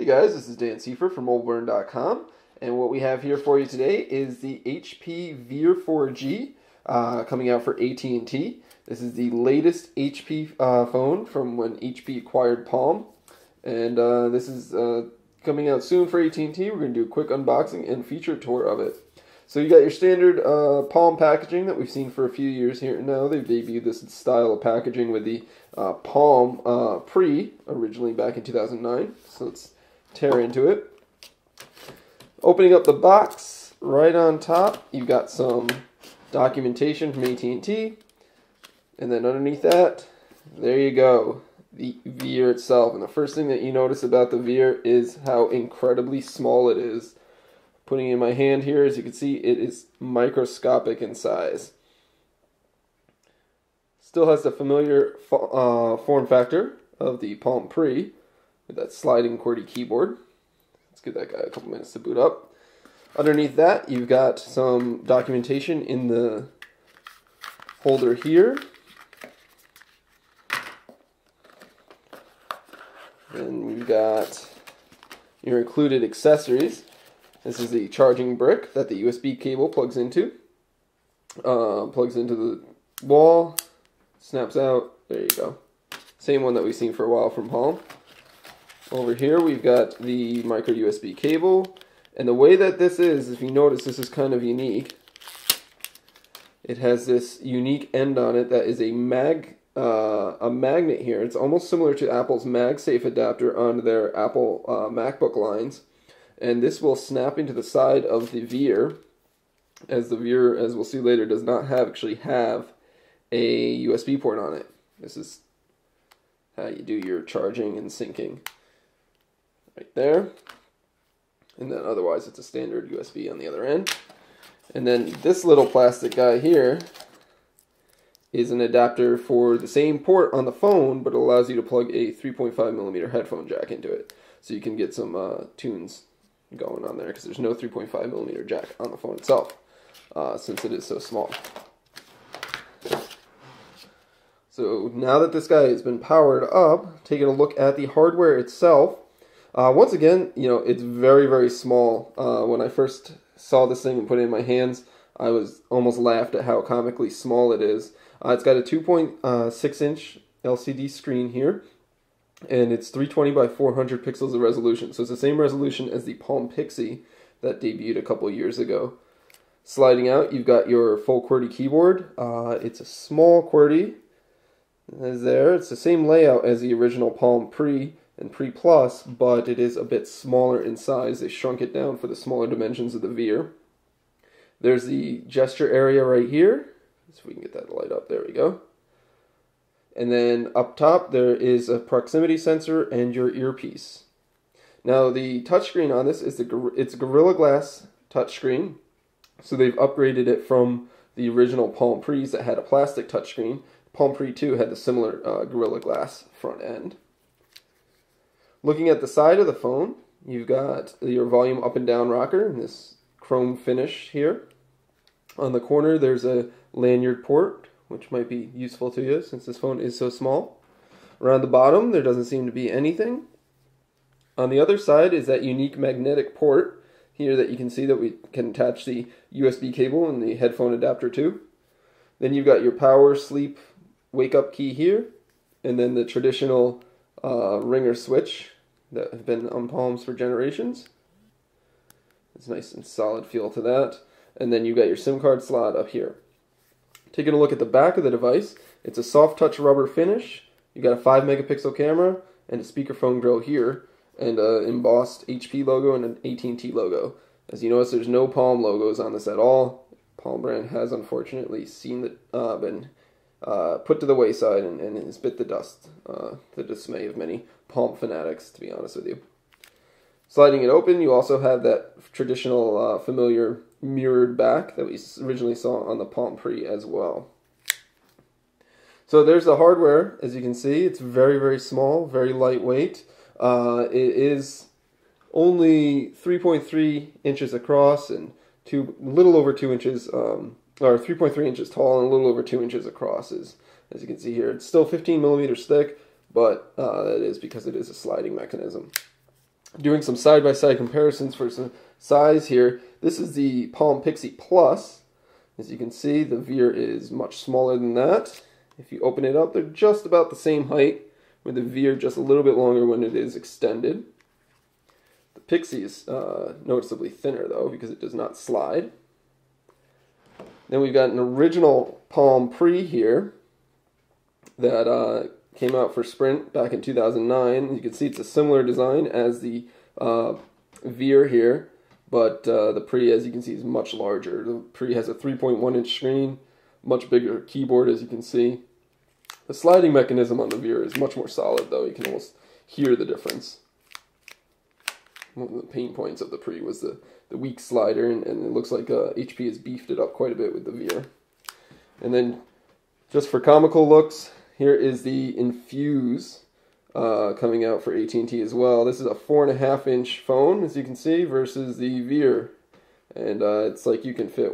guys, this is Dan Seifer from oldburn.com, and what we have here for you today is the HP Veer 4G coming out for AT&T. This is the latest HP phone from when HP acquired Palm, and this is coming out soon for AT&T. We're going to do a quick unboxing and feature tour of it. So you got your standard Palm packaging that we've seen for a few years here now. They've debuted this style of packaging with the Palm Pre, originally back in 2009. So let's tear into it. Opening up the box, right on top, you've got some documentation from AT&T. And then underneath that, there you go, the Veer itself. And the first thing that you notice about the Veer is how incredibly small it is. Putting it in my hand here, as you can see, it is microscopic in size. Still has the familiar form factor of the Palm Pre, with that sliding QWERTY keyboard. Let's give that guy a couple minutes to boot up. Underneath that, you've got some documentation in the holder here. Then we've got your included accessories. This is the charging brick that the USB cable plugs into. Plugs into the wall, snaps out, there you go. Same one that we've seen for a while from Palm. Over here we've got the micro USB cable. And the way that this is, if you notice, this is kind of unique. It has this unique end on it that is a magnet here. It's almost similar to Apple's MagSafe adapter on their Apple MacBook lines. And this will snap into the side of the Veer, as the Veer, as we'll see later, does not actually have a USB port on it. This is how you do your charging and syncing. Right there. And then otherwise it's a standard USB on the other end. And then this little plastic guy here is an adapter for the same port on the phone, but it allows you to plug a 3.5mm headphone jack into it. So you can get some tunes going on there, because there's no 3.5mm jack on the phone itself, since it is so small. So now that this guy has been powered up, taking a look at the hardware itself. Once again, you know, it's very, very small. When I first saw this thing and put it in my hands, I was almost laughed at how comically small it is. It's got a 2.6-inch LCD screen here. And it's 320 by 400 pixels of resolution. So it's the same resolution as the Palm Pixie that debuted a couple years ago. Sliding out, you've got your full QWERTY keyboard. It's a small QWERTY. As there, it's the same layout as the original Palm Pre and Pre Plus, but it is a bit smaller in size. They shrunk it down for the smaller dimensions of the Veer. There's the gesture area right here. So if we can get that light up, there we go. And then up top, there is a proximity sensor and your earpiece. Now, the touchscreen on this is it's Gorilla Glass touchscreen. So they've upgraded it from the original Palm Pre's that had a plastic touchscreen. Palm Pre 2 had the similar Gorilla Glass front end. Looking at the side of the phone, you've got your volume up and down rocker in this chrome finish here. On the corner, there's a lanyard port, which might be useful to you since this phone is so small. Around the bottom, there doesn't seem to be anything. On the other side is that unique magnetic port here that you can see that we can attach the USB cable and the headphone adapter to. Then you've got your power, sleep, wake up key here, and then the traditional ringer switch that have been on Palms for generations. It's nice and solid feel to that. And then you've got your SIM card slot up here. Taking a look at the back of the device, it's a soft touch rubber finish. You've got a 5-megapixel camera and a speakerphone grill here, and an embossed HP logo and an AT&T logo. As you notice, there's no Palm logos on this at all. Palm brand has unfortunately been put to the wayside and has bit the dust, to the dismay of many Palm fanatics, to be honest with you. Sliding it open, you also have that traditional familiar mirrored back that we originally saw on the Palm Pre as well. So there's the hardware. As you can see, it's very, very small, very lightweight. It is only 3.3 inches across and a little over 2 inches, or 3.3 inches tall and a little over 2 inches across. As you can see here, it's still 15 millimeters thick, but that is because it is a sliding mechanism. Doing some side-by-side comparisons for some size here. This is the Palm Pixie Plus. As you can see, the Veer is much smaller than that. If you open it up, they're just about the same height, with the Veer just a little bit longer when it is extended. The Pixie is noticeably thinner, though, because it does not slide. Then we've got an original Palm Pre here that came out for Sprint back in 2009. You can see it's a similar design as the Veer here, but the Pre, as you can see, is much larger. The Pre has a 3.1-inch screen, much bigger keyboard, as you can see. The sliding mechanism on the Veer is much more solid, though. You can almost hear the difference. One of the pain points of the Pre was the weak slider, and it looks like HP has beefed it up quite a bit with the Veer. And then, just for comical looks, here is the Infuse coming out for AT&T as well. This is a 4.5-inch phone, as you can see, versus the Veer. And it's like you can fit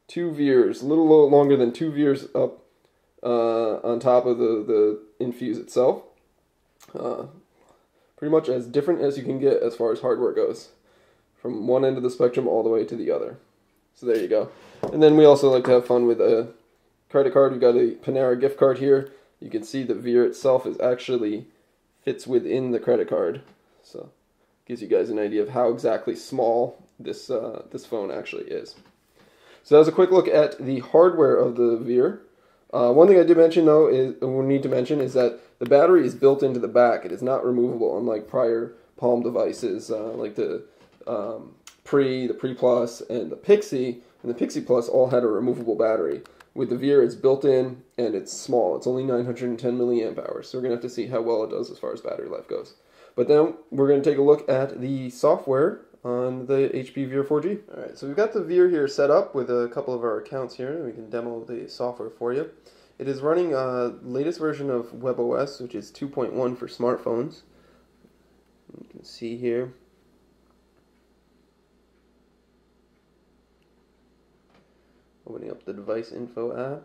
two Veers, a little longer than two Veers up on top of the Infuse itself. Pretty much as different as you can get as far as hardware goes, from one end of the spectrum all the way to the other. So there you go. And then we also like to have fun with a credit card. We've got a Panera gift card here. You can see the Veer itself is actually fits within the credit card. So gives you guys an idea of how exactly small this phone actually is. So that was a quick look at the hardware of the Veer. One thing I did mention, though, we need to mention is that the battery is built into the back. It is not removable, unlike prior Palm devices like the Pre, the Pre Plus, and the Pixie. And the Pixie Plus all had a removable battery. With the Veer, it's built in, and it's small. It's only 910 milliamp hours, so we're going to have to see how well it does as far as battery life goes. But then we're going to take a look at the software on the HP Veer 4G. Alright, so we've got the Veer here set up with a couple of our accounts here, and we can demo the software for you. It is running latest version of WebOS, which is 2.1 for smartphones. You can see here. Opening up the device info app.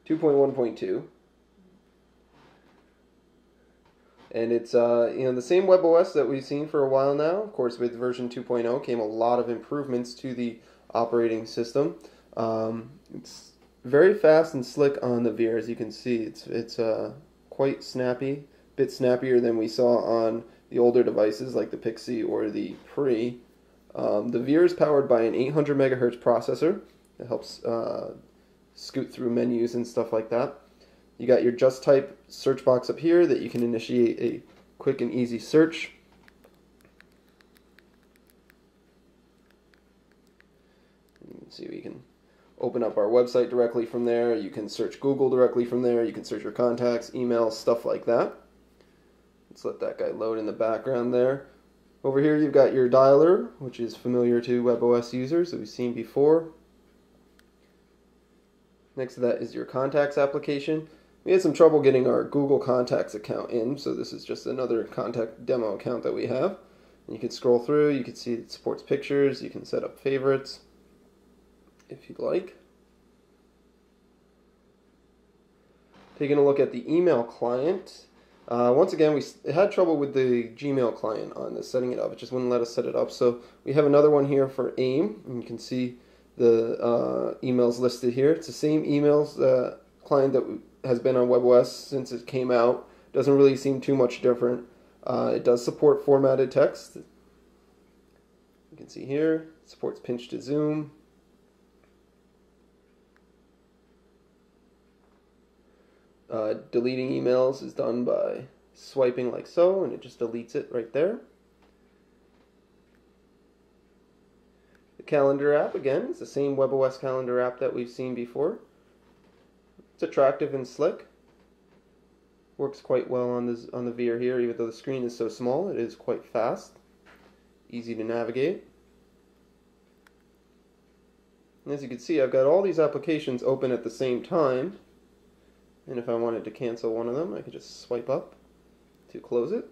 Two 2.1.2. And it's the same WebOS that we've seen for a while now. Of course, with version 2.0 came a lot of improvements to the operating system. It's very fast and slick on the Veer, as you can see. It's quite snappy, a bit snappier than we saw on the older devices like the Pixie or the Pre. The Veer is powered by an 800 megahertz processor that helps scoot through menus and stuff like that. You got your Just Type search box up here that you can initiate a quick and easy search. You can see we can open up our website directly from there. You can search Google directly from there. You can search your contacts, emails, stuff like that. Let's let that guy load in the background there. Over here you've got your dialer, which is familiar to WebOS users that we've seen before. Next to that is your contacts application. We had some trouble getting our Google Contacts account in, so this is just another contact demo account that we have. And you can scroll through, you can see it supports pictures, you can set up favorites if you'd like. Taking a look at the email client. Once again, we had trouble with the Gmail client on this, setting it up. It just wouldn't let us set it up. So we have another one here for AIM, and you can see the emails listed here. It's the same emails client that has been on WebOS since it came out. Doesn't really seem too much different. It does support formatted text. You can see here, it supports pinch to zoom. Deleting emails is done by swiping like so, and it just deletes it right there. The calendar app, again, is the same WebOS calendar app that we've seen before. It's attractive and slick. Works quite well on the Veer here, even though the screen is so small. It is quite fast, easy to navigate. And as you can see, I've got all these applications open at the same time. And if I wanted to cancel one of them, I could just swipe up to close it.